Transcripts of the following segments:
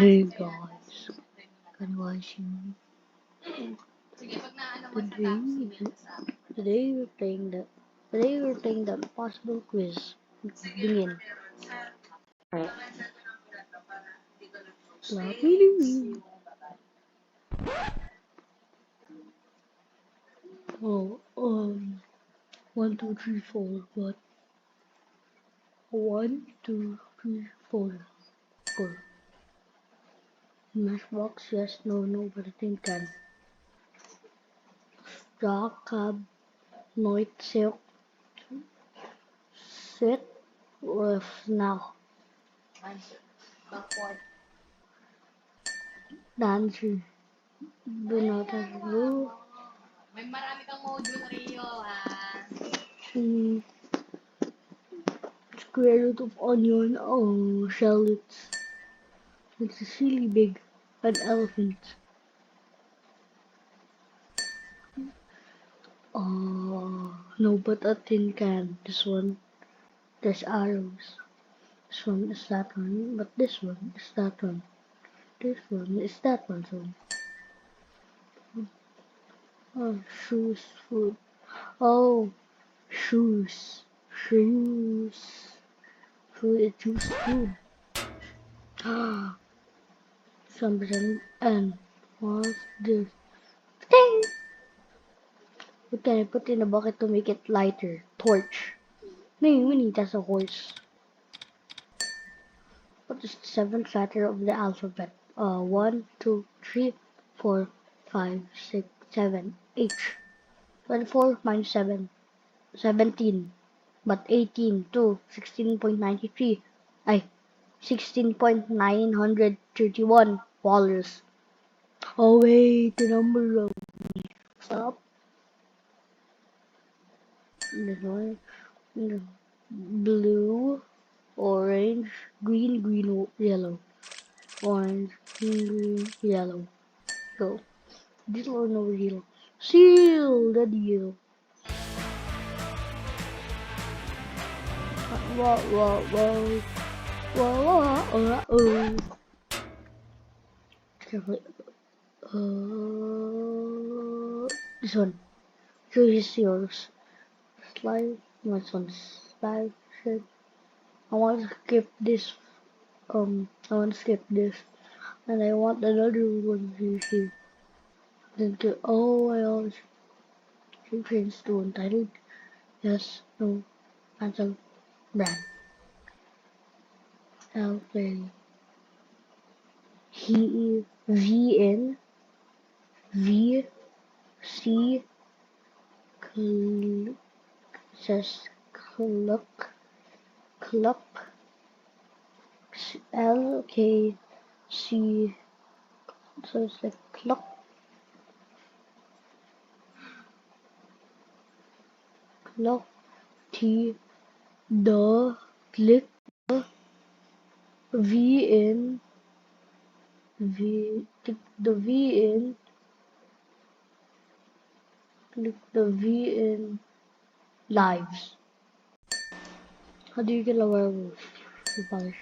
Hey guys, can watching today. Today we're playing the impossible quiz. Begin. Alright. Oh, 1, 2, 3, 4. What? 1, 2, 3, 4. Matchbox? Yes, no, but I think can. Jacob, nooit silk, sit with now. Dancer. Do not have blue. May marami kang module, Rio, ha? Square root of onion. Oh, shallots. It's really big. An elephant. Oh, no, but a tin can. This one, there's arrows. This one is that one, but this one is that one. This one is that one. So, oh, shoes, food. Oh, shoes, shoes. Food, it choose food. Ah, something. And what's this? Ding! What can I put in a bucket to make it lighter? Torch. No, we need as a horse. What is the seventh letter of the alphabet? 1, 2, 3, 4, 5, 6, 7, 8. 24 minus 7. 17. But 18 to 16.93. Ay, 16.931 walrus. Oh wait, the number of stop. This one. Blue, orange, green, yellow. Orange, green, yellow. Go. Deal or no deal? Seal the deal. Whoa, whoa, whoa. Whoa. Careful. This one. Choose yours. Slide. This one. Slide. Shit. I want to skip this. I want to skip this. And I want another one to see. Then to, oh, I always change to untitled. Yes, no, cancel, brand. I'll play. VN, V, C, says cluck, L, K, C, so it's like cluck, T, the, click, V in, click the V in, lives. How do you kill a werewolf? You polish.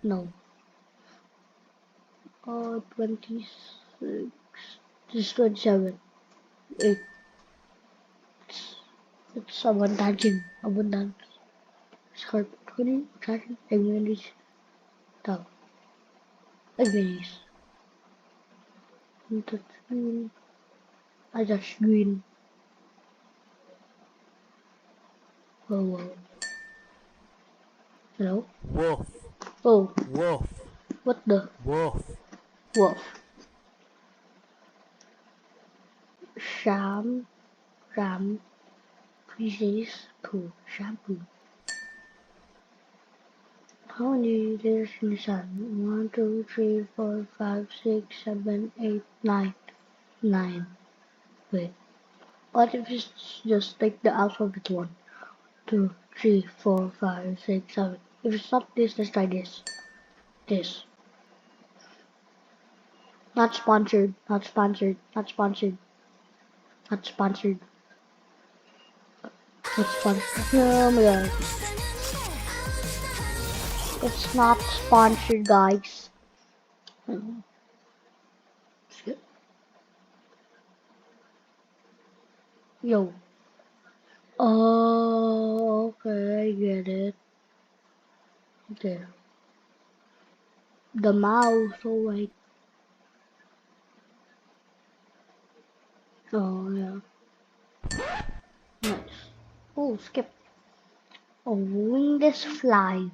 No. 26. This is 27. It's abundance. Scarp 20, attraction, ignorance, tau. Ignorance. Touch green. I touch green. Whoa. Hello? Wolf. Oh, Wolf. what the? Wolf. Wolf. Ram, pieces, poo, shampoo. How many letters in the sun? 1, 2, 3, 4, 5, 6, 7, 8, 9. 9. Wait. What if it's just like the alphabet 1, 2, 3, 4, 5, 6, 7. If it's not this, let's try this. This. Not sponsored. Not sponsored. Not sponsored. Not sponsored. Not sponsored. Oh my god. It's not sponsored, guys. Skip. Yo. Oh, okay, I get it. Okay. The mouse, oh wait. Oh, yeah. Nice. Oh, skip. Oh, wingless fly.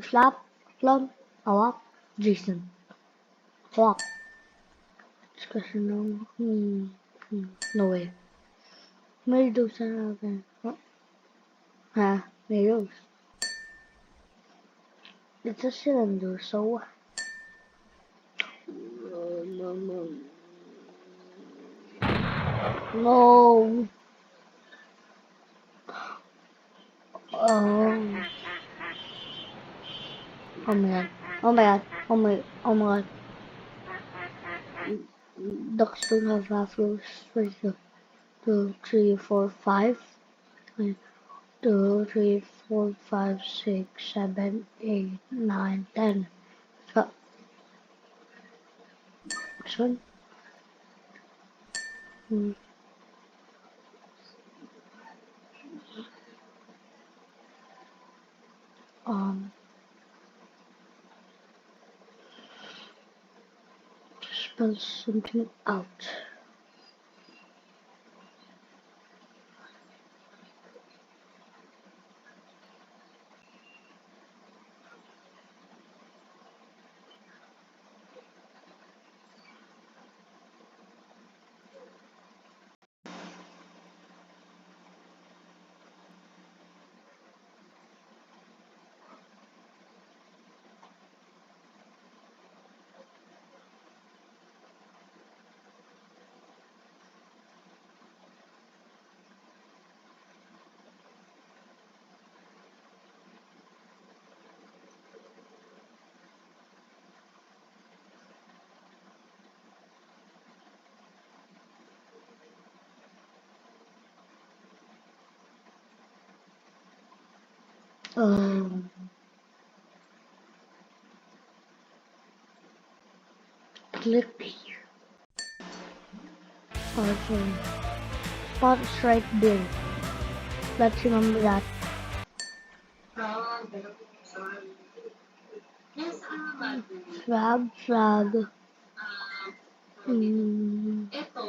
Flap, flop, awak, Jason. Awak. Discussion, no. No way. Meadows na natin. Oh. Ha? Meadows. It's a cylinder, so... No. Oh. Oh my god. Oh my god. Oh my. Oh my god. Ducks don't have half rows. Where's the 2, 3, 4, 5? 2, 3, 4, 5, 6, 7, 8, 9, 10. So, this one. Hmm. Um. Spell something out. Um. Click here. Also, spot's right there. Let's remember that. Flag, flag. Ito,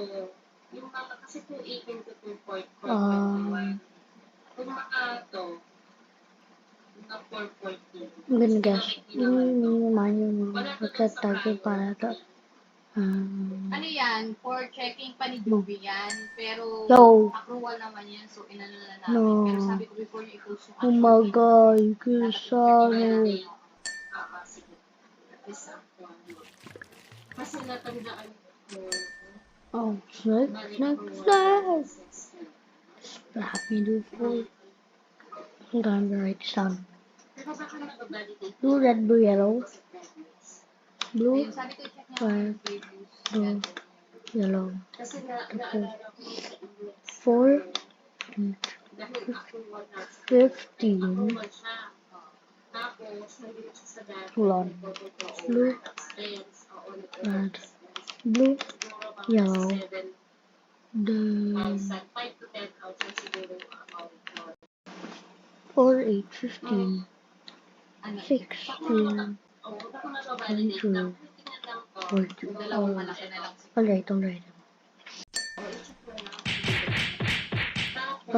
yung mga, kasi kung 18 to 2.4.1, kung mga to, mga 4.2, I'm gonna guess. What's that target para to? ano yan, for checking pa ni Joby yan, pero Yo. approval naman yan, so inano na namin. No. Pero sabi ko before you i-post yung Oh my god, you dapat can i-check solve natin. it. Sige. Isa po. Kasi natandaan ko, Oh, snake, snake, snake. Happy do for. I'm gonna write this down. Blue, red, blue, yellow. Blue, ayun, sabi ko i-check niya red, yung previews. blue, yellow. Kasi naalala ko sa index. 4, Dahil approval na 15. approval siya. Tapos, nandito siya sa dati. Hold on. Blue, red, blue, yellow. The 5 to 10,000 siguro yung amount mo. 4, 8, 15, Ano, 16, oo, baka mababalidate 22, lang. Tingnan lang ko. 42. Dalawang malaki na lang. Alright, alright. O, i-check mo lang. Tapos,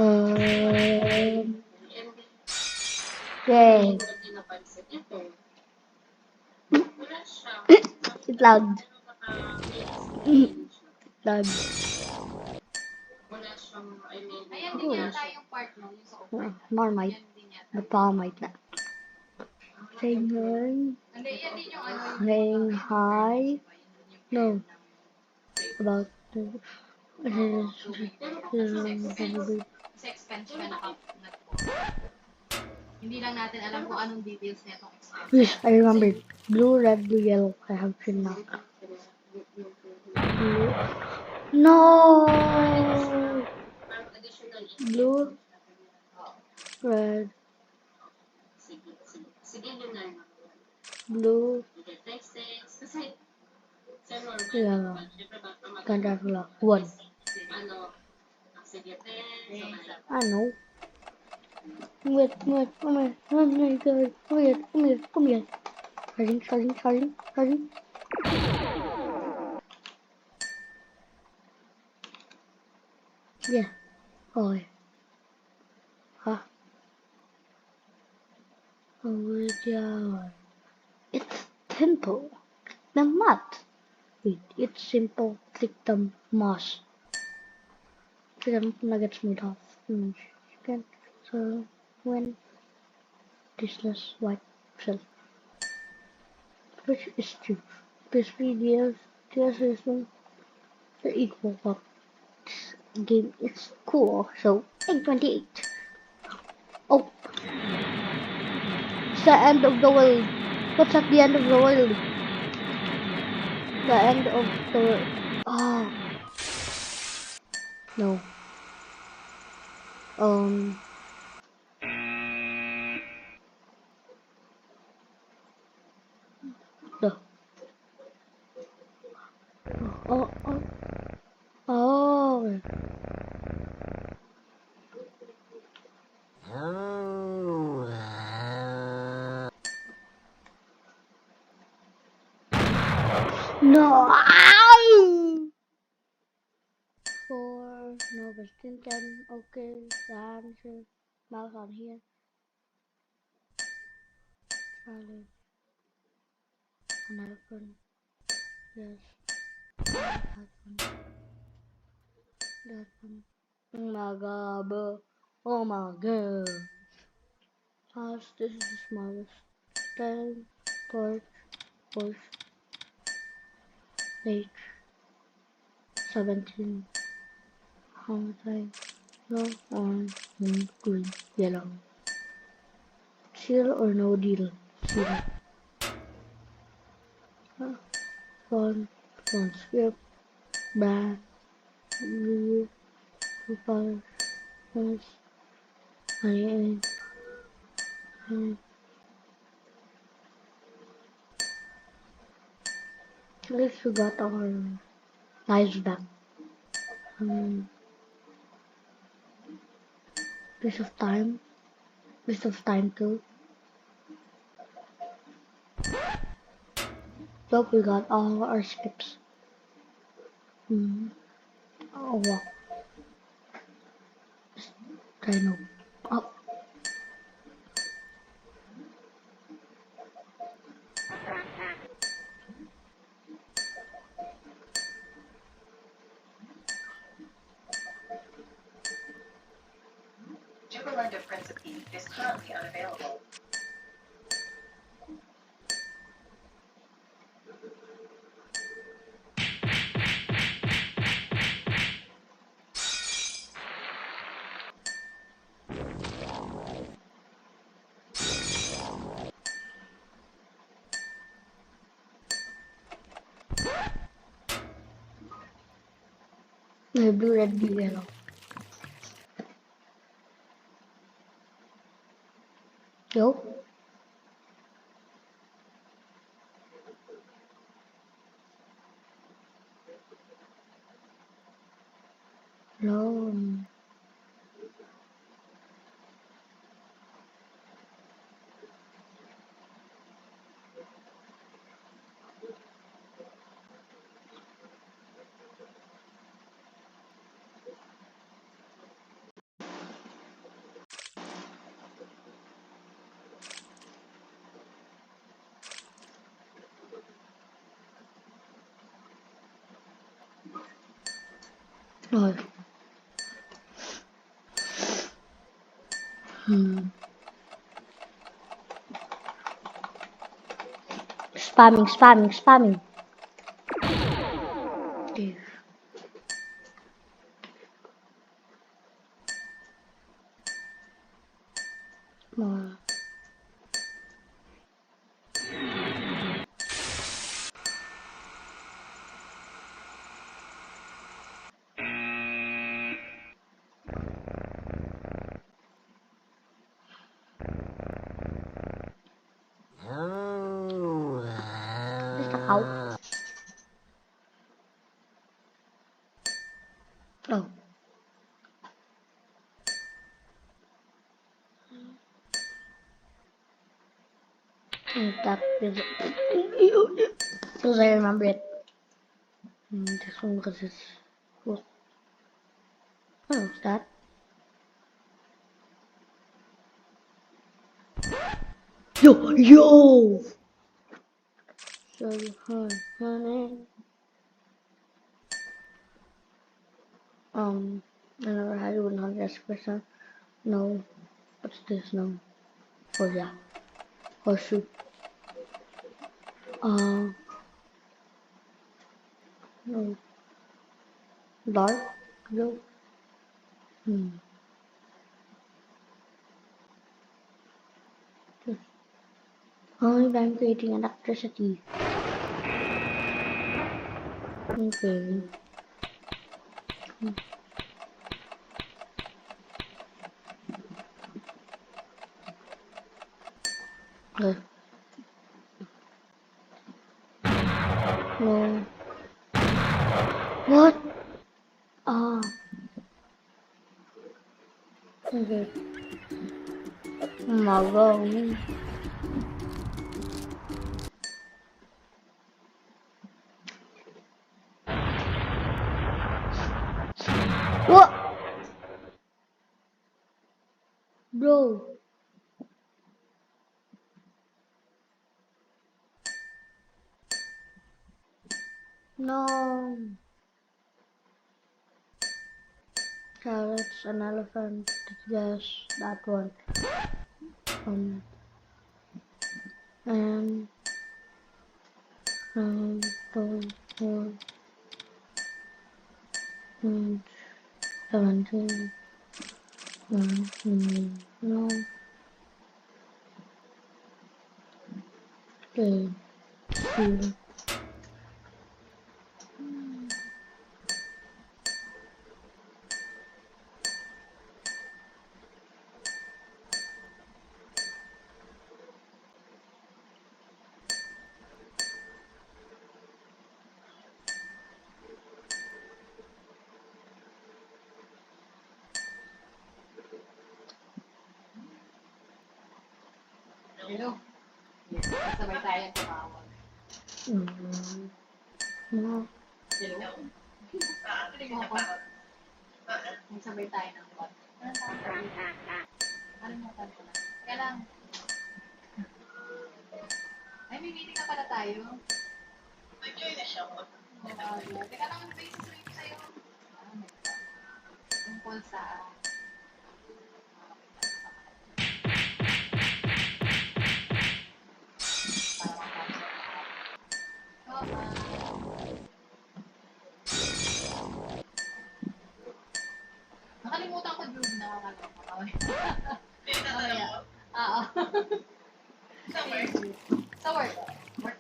Okay. hindi napansin. Ito, wala siya. It's loud. Loud. Wala siyang, I mean, ayan din yata yung part mo, yung sa offer. Marmite. Yan din yata. Napamite na. Saying hi. Hindi, yan din yung ano, Saying hi. No. About the... sa expense siya hindi lang natin alam kung anong details nitong expense. Yes, I remember. Blue, red, blue, yellow. I have to now. Blue. No! Blue, red, Sige yun na. blue, Next. Kasi Yeah, ganda pula. One. I know. Come here. Oh my god. Come here. Charging. Yeah. Oh, yeah. Huh? Oh, yeah. It's simple. The math. Wait, it's simple. Click the mouse. Chicken nuggets made of chicken. So when dishes white shell, which is true. Crispy deers is the equal of this game. It's cool. So 828. Oh, it's the end of the world. What's at the end of the world? The end of the world. Oh no. Um. No. Oh. Oh. Oh. No. Ow! Four. No, but still 10. Okay. The answer. Mouse on here. Charlie. Another one. Yes. That one. That one. Oh my god, bro. Oh my god. House. This is the smallest. 10. Porch. Push. 8. 17. Homicide. No. Orange. Green. Yellow. Seal or no deal? Seal. Fun. Script. Bad. Blue. Super. Yes. I. At least we got our lives back. Um, piece of time. Piece of time too. But we got all our skips. Oh wow. I know. Oh, Jubilant of Principe is currently unavailable. blue, red, blue, yellow. Yo. No. No. Spamming. Okay. More. Just a cow. And that is because I remember it. This one because it's cool. Oh, what's that? Yo! So, honey. I never had 100%. No. What's this? No. Oh, yeah. Horseshoe. No. Dark? No. Only I'm creating electricity. Okay. Okay. No. What? Ah. Okay. Oh my god. What? Bro. No. Carrots, an elephant. Yes, that one. Um. And. Two, four, 17. No. Okay. See. Hello. Sabay tayo tumawag. No. Hello. Tuloy mo ako. Magsabay tayo ng call. Anong tawag ko? Kalimutan ko na. Teka lang. Ay, may meeting na pala tayo. Nag-join na siya. Teka lang, may sasabihin ko sa'yo. Tungkol sa... Nakalimutan ko, Jude, nakakalimutan. Mamaya. Oo. Sa work. Sa work. Work.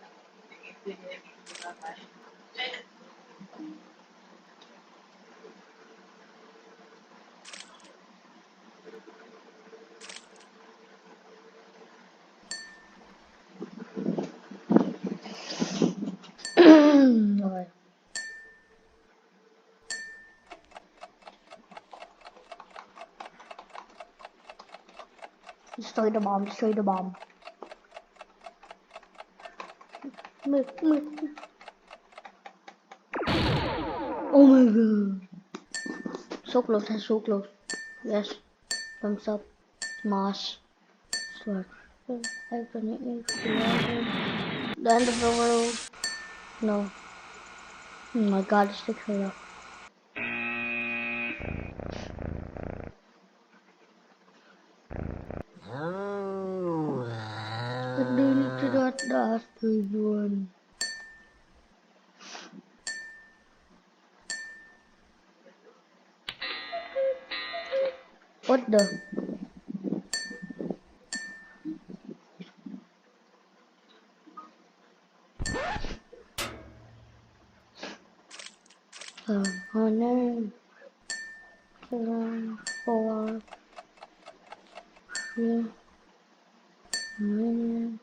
Okay. Destroy the bomb, destroy the bomb. Oh my god. So close, that's so close. Yes. Thumbs up. Smash. Start. The end of the world. No. Oh my god, it's the killer. But they need to do the Astrid one. What the? Oh no. 7, 4, 3, 9.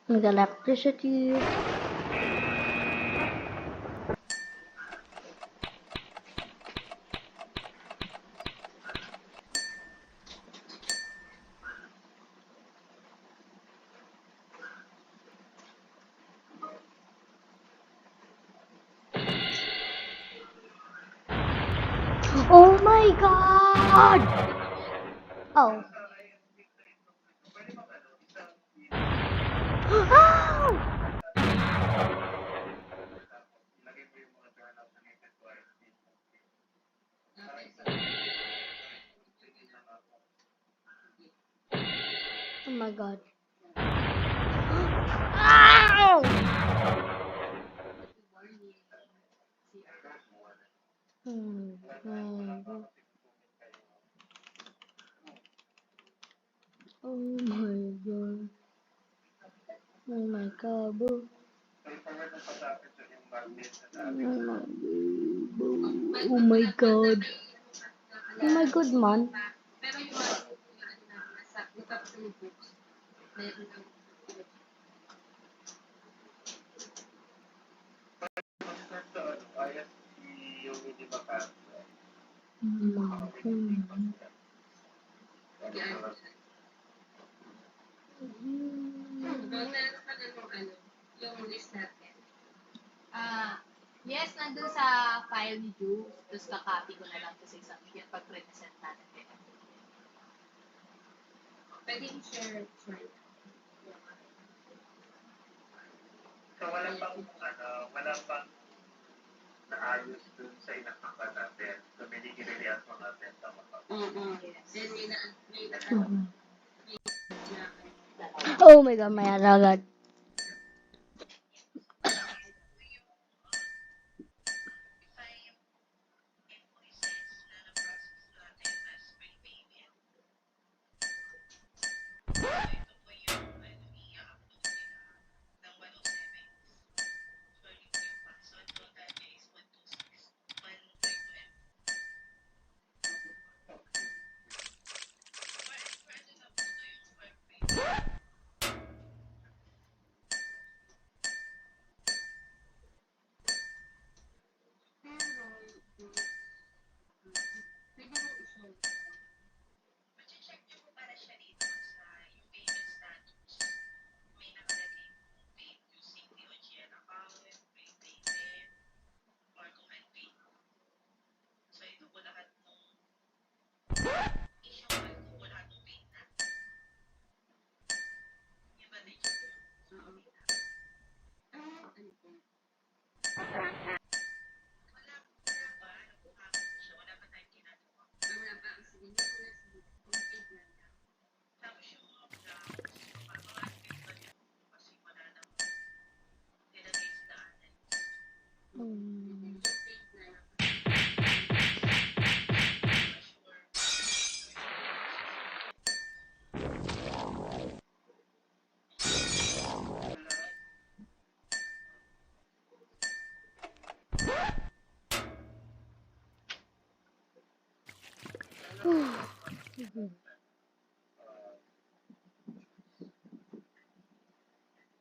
With electricity. my God! Oh. Oh my God. Ow! Oh my God. Oh my God, bro. Oh my God. Oh my God, man. Pero yung ano na, nasa, tapos yung books, meron ng meron pa ano, yung list natin. Yes, nandun sa file ni Ju. Tapos kakopy ko na lang to sa isang yun pag-present natin. Pwede i-share. So wala pang naayos dun sa inakaka natin. So binigyan mo natin sa mga. Then may na Oh my God, my God.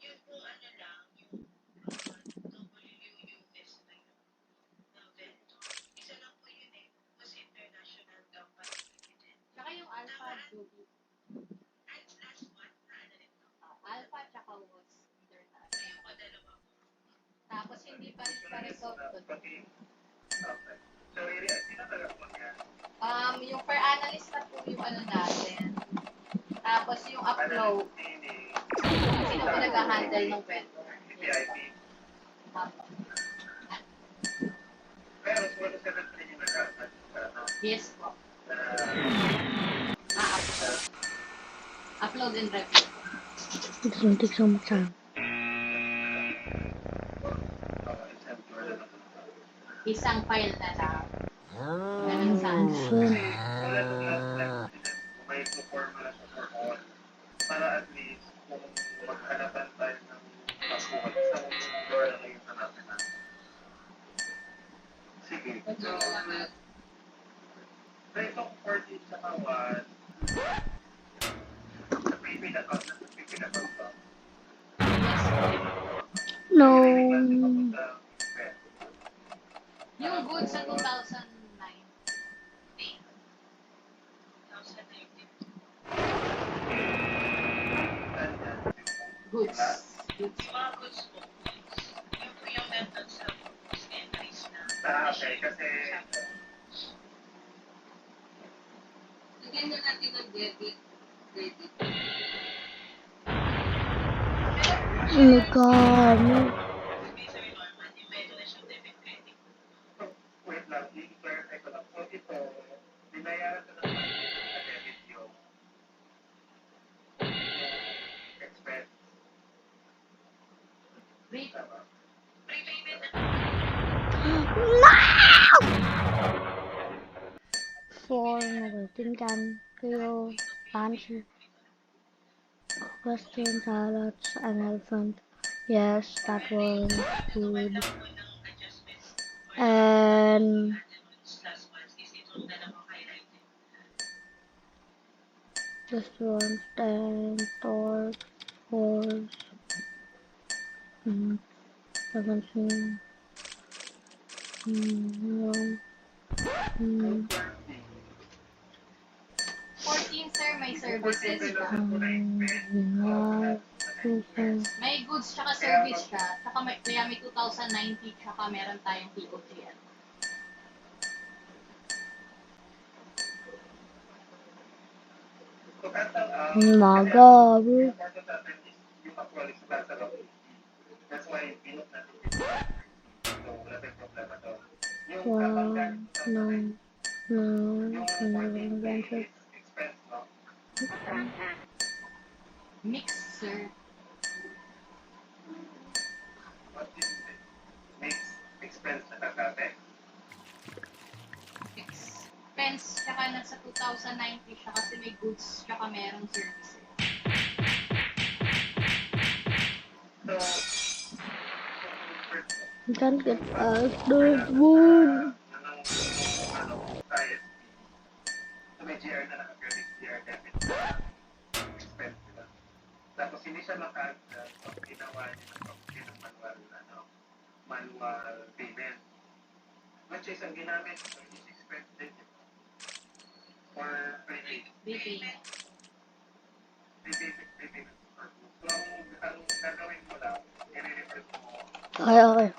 Yun kung ano lang, yung WUS na yun, na vendor. Isa lang po yun eh. Was international company limited. Tsaka yung Alpha Adobe. Last one, na ano rin to. Alpha tsaka was international. Ayun ko, dalawa po. Tapos hindi pa rin pa-resolve to. Okay. So, sino talaga po yan? Yung per analyst na po yung ano natin. Tapos yung upload, sino po nag-handle ng vendor. VIP. Pero, wala sa natin yung Yes po. Upload and review. It's gonna take so much time. Isang file na lang. Ganun saan. May formula for all. Para at least, kung maghanapan tayo ng pasukan, isang door na kayo sa natin. Sige. Pero itong 14 sa kawan, sa prepaid account na sa prepaid account ba? No. Yung good sa 2009. Goods. Yung mga goods po, yun po yung method sa goods entries na. Okay, kasi Bigyan na natin ng debit. Credit. Oh my God. Wait lang, i-clarify ko lang. So ito, binayaran ko naman sa debit yung expense. Tama. For nagutinkan kayo answer question salads an elephant. Yes, that was good. And restaurant and torch horse. 17. No. 14, sir, may services siya. May goods tsaka service siya. Tsaka kaya may 2090 tsaka meron tayong POGL. So kahit ang Umaga, bro. yung important natin is yung actually sa nasa loob. That's why pinot natin dito. So wala tayong problema doon. Yung kapanggan, No. yung 14 is expense, no? Mix, sir. What is it? Makes expense na kakabe. Expense tsaka nasa 2090 siya kasi may goods tsaka merong services. So, You can't get past this one. So may GR na naka-credit, GR debit expense nila. Tapos hindi siya maka-answer pag ginawa niya ng manual payment. Which is ang ginamit is expense din or prepaid. Repayment. Prepaid. So ang gagawin mo lang, i-refer mo. Okay.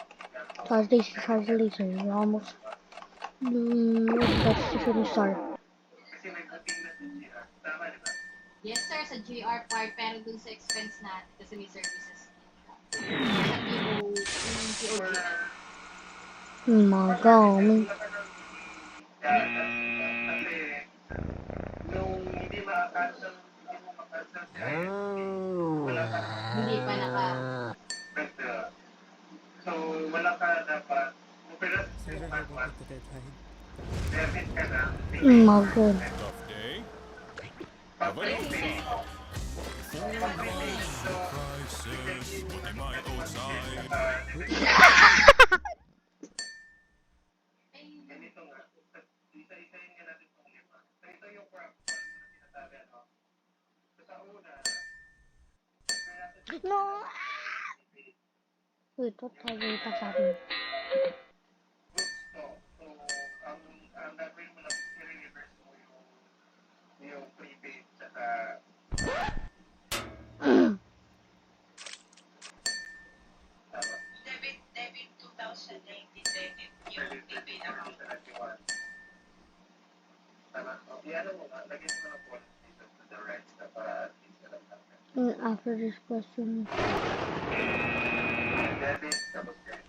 Translation. We're almost. That's the finish start. Kasi may booking na sa GR. Tama, di ba? Yes, sir, sa GR part, pero dun sa expense natin kasi may services. Sa POGL. Umaga, man. Kasi nung hindi maka-cancel si ISP, wala ka Hindi pa naka... So, wala ka dapat operas yung manual. Debit ka na. Umaga. Tough day? Pag prepaid, so, Prices, what am I outside? ganito nga. Isa-isayin nga natin itong lima. So, ito yung prompt na sinasabi, ano? So, sa una, No. Wait, what have we happened? goods to. So, ang gagawin mo lang, i-reverse mo yung prepaid saka tama. Debit 2019 debit yung prepaid account. Tama. O, i-ano mo nga, lagyan mo ng policy dito to the right na para at least alam natin. After this question. Debit, tapos credit.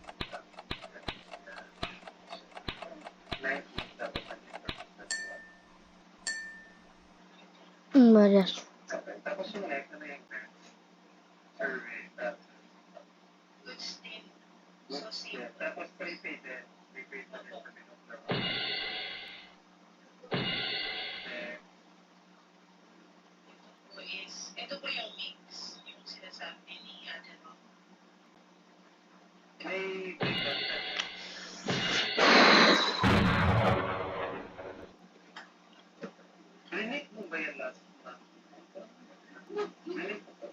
19, tapos 19. But yes. Okay. Tapos yung next, ano yung next? Survey, tapos Goods din. goods, So, same. yeah. Tapos prepaid din. Prepaid na din sa binukla. Ito po yung mix, yung sinasabi ni Adelo. May breakdown na. Clinic mo ba yan last month? Clinic mo ba?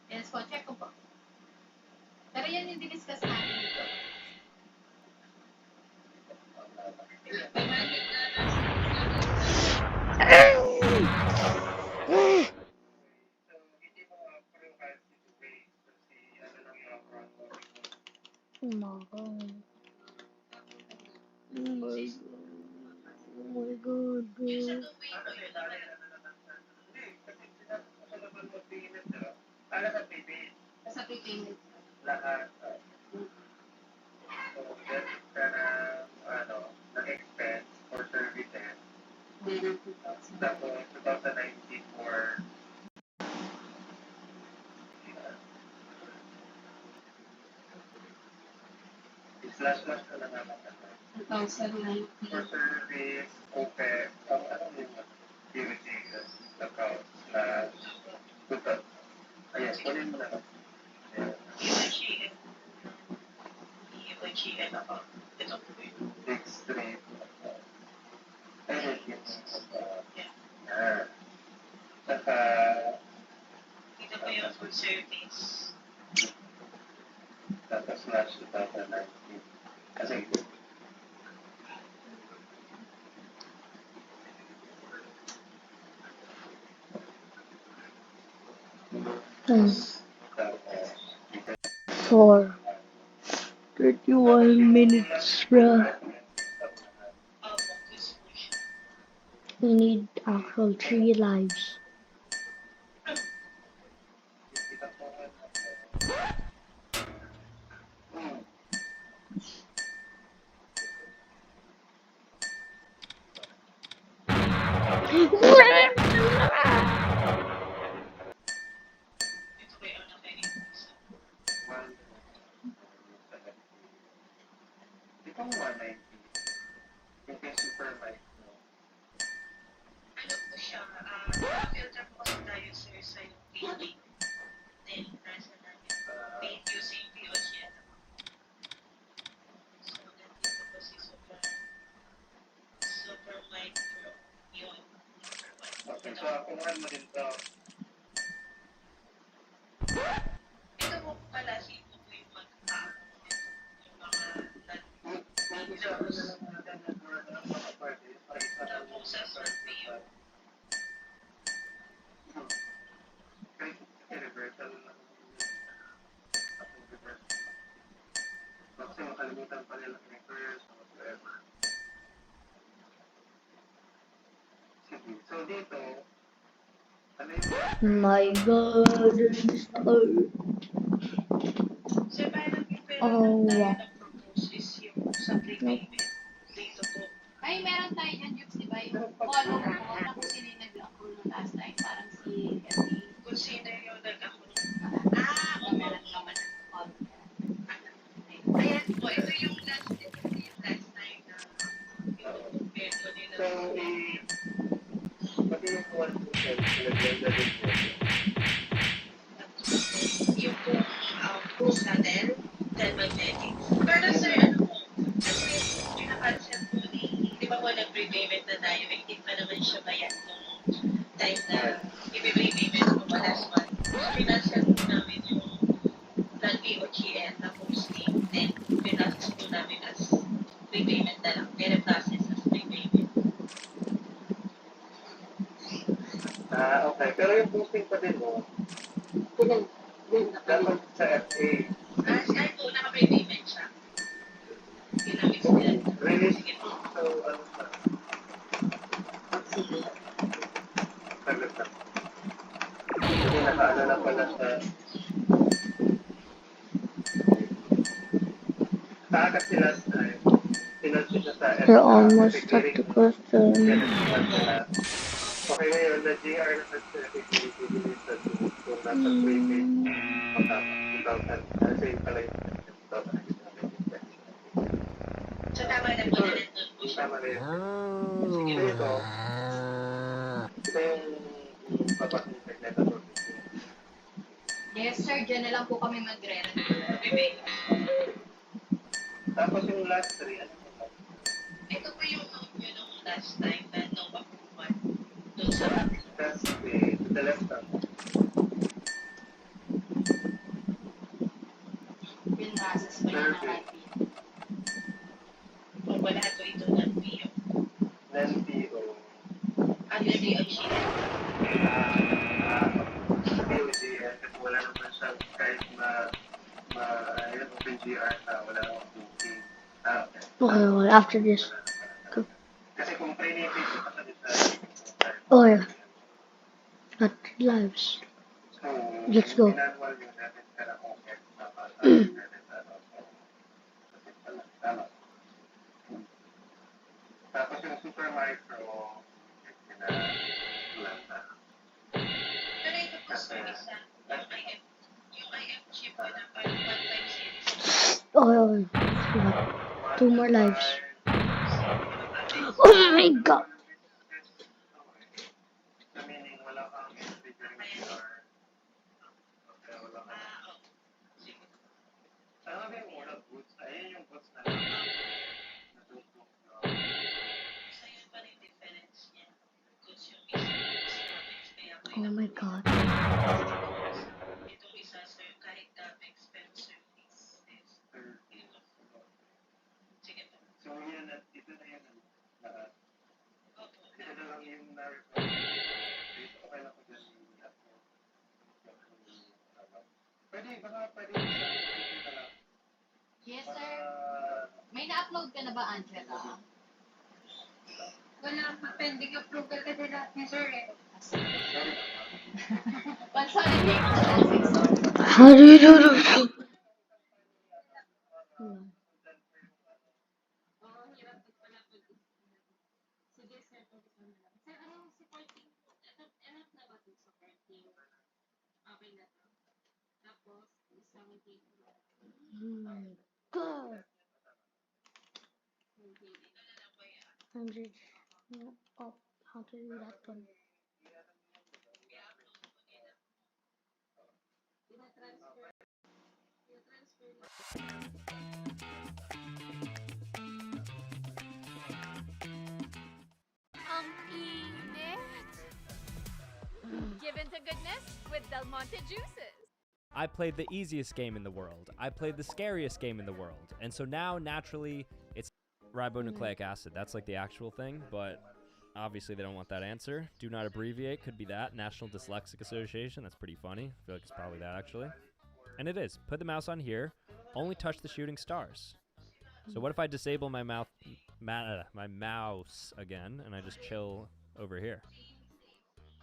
Yes po, check ko po. Pero yan yung diniscuss natin dito. So, hindi mo approve to wait kasi ano lang yung upfront mo. Umaga. Oh my god, bro. Yung sa 2-way po, yun naman Sa prepayment. lahat. So, that nag-expense for services. Then, 2,000. Tapos, 2019 for slash na lang naman. For 2019. service, OPEX, ano yung DOJ account slash total. Ayan, kunin mo na lang. Ayan. EOGN ako. Ito po yun. Fixed rate. Edit yun. Saka, Ito po yung food service. tapos slash 2019. Kasi, Yes. tapos, 31 minutes, bruh. Opo, this po siya. We need actual 3 lives. Ito po yung naka-invoice. Itong 190, yung kay Super Micro, Ano po siya, filter po kasi tayo sir sa yung payment. Then, nasa namin, paid using POGN. So, nandito po si Super Micro, yun, number 1. okay, so akuhan mo din to. Ito po pala, sino po yung mag-account nito? Yung mga Mag-usapan na lang natin ng mga parties para isa lang tapos sa survey. reversal lang. Kasi makalimutan pa nila reverse or whatever. Sige, so dito, ano yung My God, sorry. Sir, parang yung pera Oh, tayo wow. na-propose is yung sa prepayment. Dito po. Ay, meron tayo dyan, Jukes, di ba? Yung follow mo na kung sino yung nag-upload ng last time. Parang si Effie. Kung sino yung nag-ako. So, Oo. meron naman ng follow. Ayan po, ito yung last time na compare ko nila. So, pati yung 1%, nilagyan na din po. Yung pong post natin, then magnetic. Pero sir, ano po, kasi pinakancel po di ba po nag-prepayment na tayo, hindi pa naman siya bayad nung time na i-prepayment po pa last month. So, pinancel po namin yung non-POGN na posting, then pinancel po namin as prepayment na lang, process as prepayment. Okay. Pero yung boosting pa din mo, dapat sa FA. Ay po, naka-prepayment siya. Ginamit sila. Release. Sige po. So, ano pa? Saglit lang. Kasi nakaano na pala sa... Kaakat si last time. Sinunod siya sa We're almost at the question. Okay, ngayon, na-GR na sa security release sa kung nasa prepaid. Matama, 2,000. Kasi pala yung 2,000. So, tama na po na nandun po siya. Tama na yun. Sige, ito. Ito yung papakita na ito. Yes, sir. Diyan na lang po kami magre-rent. Prepayment. Tapos yung last 3, ano po? Ito po yung note nyo nung last time na no approval. Doon sa That's the left hand. Yung process pa niya ng IP. kung wala po ito ng PO. Then PO. Ano yung POGN? POGN kasi wala naman siya kahit yung OpenGR na wala namang booking. Okay. Okay, well, after this. Kasi kung pre-native ito kasi sa Oh, yeah. At 3 lives. So, Let's go. manual yung natin pero super micro, lata. Pero ito po sir, isa, yung IM chip ko na 1.5 series. Oh, we got 2 more lives. Oh my god! So meaning wala kang triggering PR. Okay, wala kang... Oo. Sige. Ano ba yung una boots? Ayun yung boots na natutulog. Isa yun pa rin difference niya. Because yung isa, CAPEX kaya po Oh my god. itong isa sir, kahit CAPEX pero service is ito. Sige po. So yan at ito na yan lahat. Opo. Ito na lang yung na-record. Ito okay lang ko dyan yung upload. Pwede, baka pwede sa lang. Yes, sir. May na-upload ka na ba, Angela? Wala pa pending approval kasi lahat niya sir eh. Consolidate the last 6 songs. How do you do this? Oo, hirap din pala pag sige, sir, focus mo na lang. Sir, ano yung supporting? Enough na ba ito supporting? Okay na to. Tapos, isang game. Oh my god. 100. No, oh, how to do that one? Ang init. Give in to goodness with Del Monte juices. I played the easiest game in the world. I played the scariest game in the world. And so now, naturally, it's ribonucleic acid. That's like the actual thing, but obviously they don't want that answer. Do not abbreviate could be that. National Dyslexic Association. That's pretty funny. I feel like it's probably that, actually. And it is. Put the mouse on here. Only touch the shooting stars. So what if I disable my my mouse again, and I just chill over here?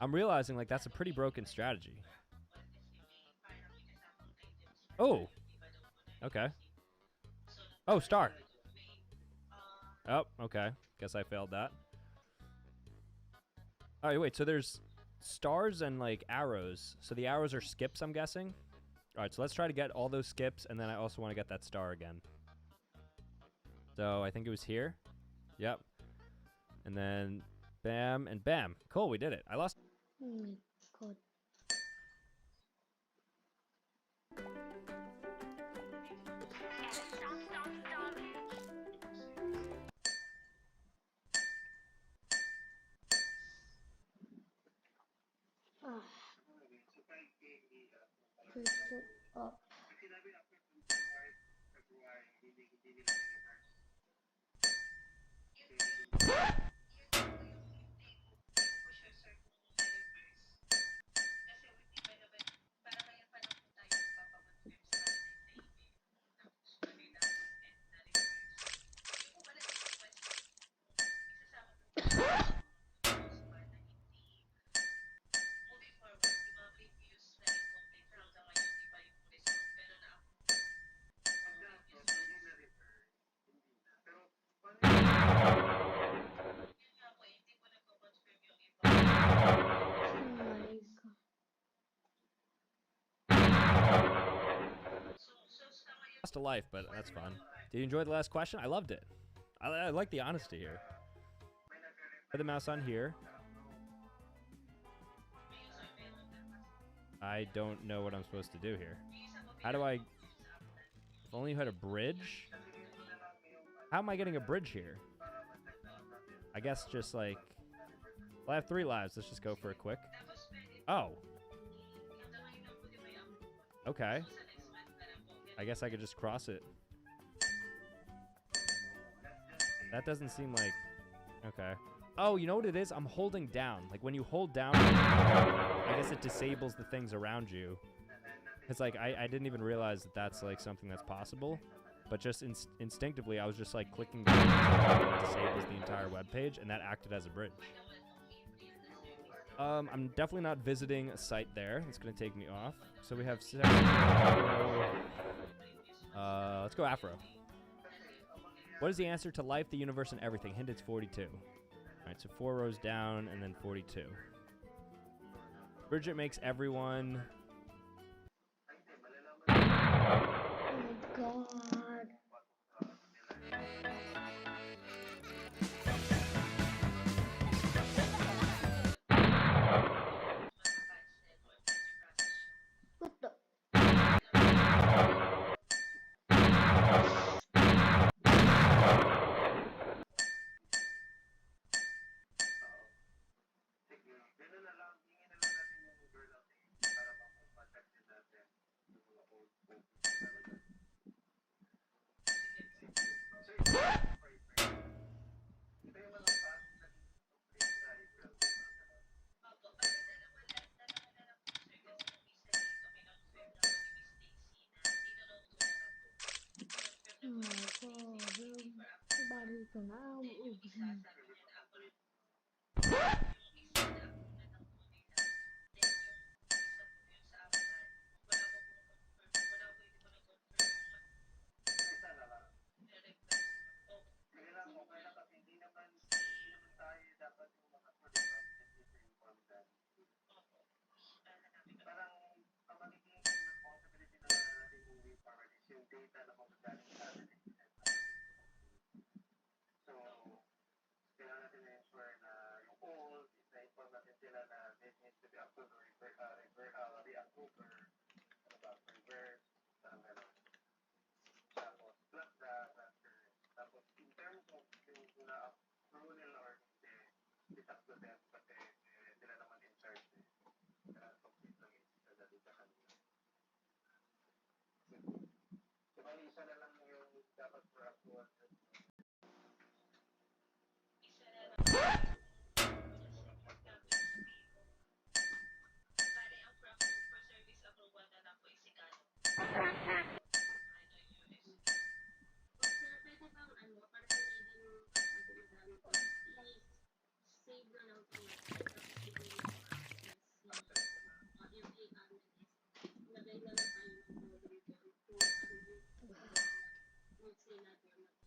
I'm realizing, like, that's a pretty broken strategy. Oh. Okay. Oh, star. Oh, okay. Guess I failed that. Alright, wait, so there's stars and, like, arrows. So the arrows are skips, I'm guessing? Alright, so let's try to get all those skips, and then I also want to get that star again. So I think it was here. Yep. And then bam and bam. Cool, we did it. I lost. Oh my god. Ah. Push it up. Lost a life, but that's fun. Did you enjoy the last question? I loved it. I like the honesty here. Put the mouse on here. I don't know what I'm supposed to do here. How do I... If only you had a bridge? How am I getting a bridge here? I guess just like... Well, I have 3 lives. Let's just go for a quick. Oh. Okay. I guess I could just cross it. That doesn't seem like... Okay. Oh, you know what it is? I'm holding down. Like, when you hold down, I guess it disables the things around you. It's like, I didn't even realize that that's, like, something that's possible. But just instinctively, I was just, like, clicking down, it disables the entire web page, and that acted as a bridge. I'm definitely not visiting a site there. It's going to take me off. So we have... let's go Afro. What is the answer to life, the universe, and everything? Hint, it's 42. Alright, so 4 rows down and then 42. Bridget makes everyone. Oh my god. What the? Sige, gano'n na lang. Hingin na lang natin yung girl natin para mapapacheck din natin yung mga old focus na talaga. Sir, ito yung mga bago na upgrade sa April. Opo, bali dalawa na lang po sir kasi yung isa dito kinonfirm na po ni Miss Stacy na ino-note ko na lang po. Oh Kinonfirm na po ni my Miss Stacy god. waiting for approval. Bali ko na ang Then yung ubi. isa sabi niya na ako rin po. Yung isa na ako na lang po nila. Then yung isa po yung sa outside. Wala ko pong confirm. Wala ko hindi ko na-confirm yung Isa na lang. request. Opo. Sige lang, okay lang kasi hindi naman tayo dapat yung mga tulisan hindi to inform them. Opo. Hanapin ko. Parang ang magiging responsibility na natin moving forward is yung data na magagaling sa atin is send sa atin. So, kailangan natin na-ensure na yung old is na-inform natin sila na this needs to be approved or re-approver, ano ba, reverse, parang gano'n. Tapos, plus the transfer. Tapos, in terms of yung na-approve nila or hindi, it's up to them kasi sila naman in charge eh. Complete lang yung dadali sa kanila. So, bali, isa na lang yung dapat for approval. Isa na lang po yung bali ang for service approval na lang po is ikano. Sir, pwede bang ano, para hindi din masyado madami po, i-save na lang po natin. Tapos bigay na po access yung AI lagay na lang tayo ng model doon kung ano yung needs nila doon. Opo, i-send na din ni Ruby.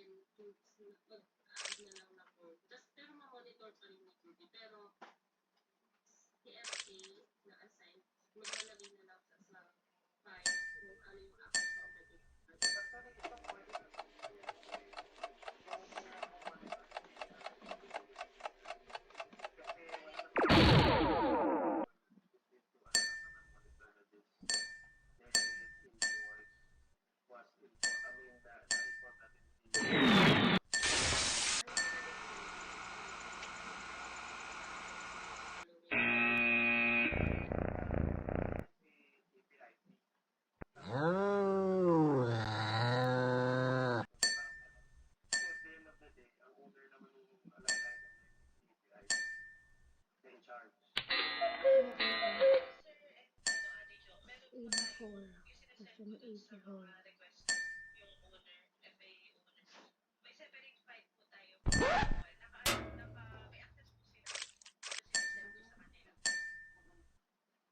Tapos, i-send na lang din mag-add na lang na code. Pero ma-monitor pa rin ni Ruby. Pero, si FA na assign, maglalagay na lang sa file kung ano yung action na din. Question 84. Request yung owner, FA owner. May separate file po tayo. May access po sila. So, sinasend ko sa kanila.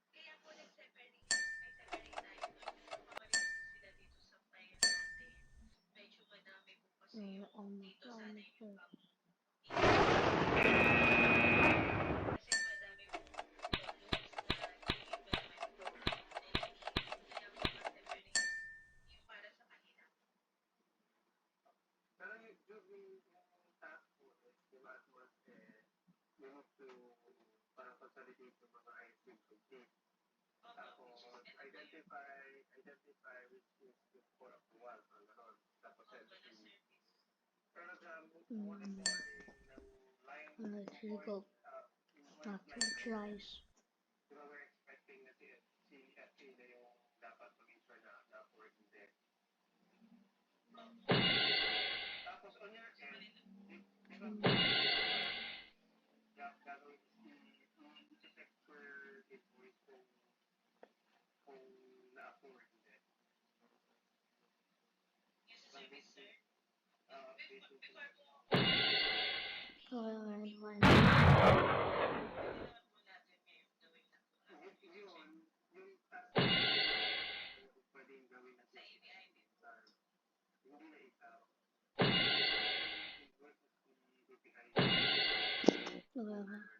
Kaya po may separate tayo doon. Kasi pabalik po sila dito sa file natin. Medyo madami po kasi yung dito sa atin yung kasi madami po volumes na i-implement po kaya po separate yung para sa kanila. Pero yung task po, di ba, at once, you need to parang consolidate yung mga items complete. Tapos, identify which is good for approval, ang gano'n. Tapos, send to. Pero sa monitoring ng line Actually go back to tries. di ba we're expecting na si FA na yung dapat mag-ensure na na-work hindi. Tapos on your end, di ba gagawin i-check for invoice kung na-approve hindi. Kasi sir, sir. Before po, Okay, okay, fine. ginawa po natin ngayon, gawin na po natin Yun, yung task pwedeng gawin sa natin ABIB. hindi na ikaw. Okay, okay.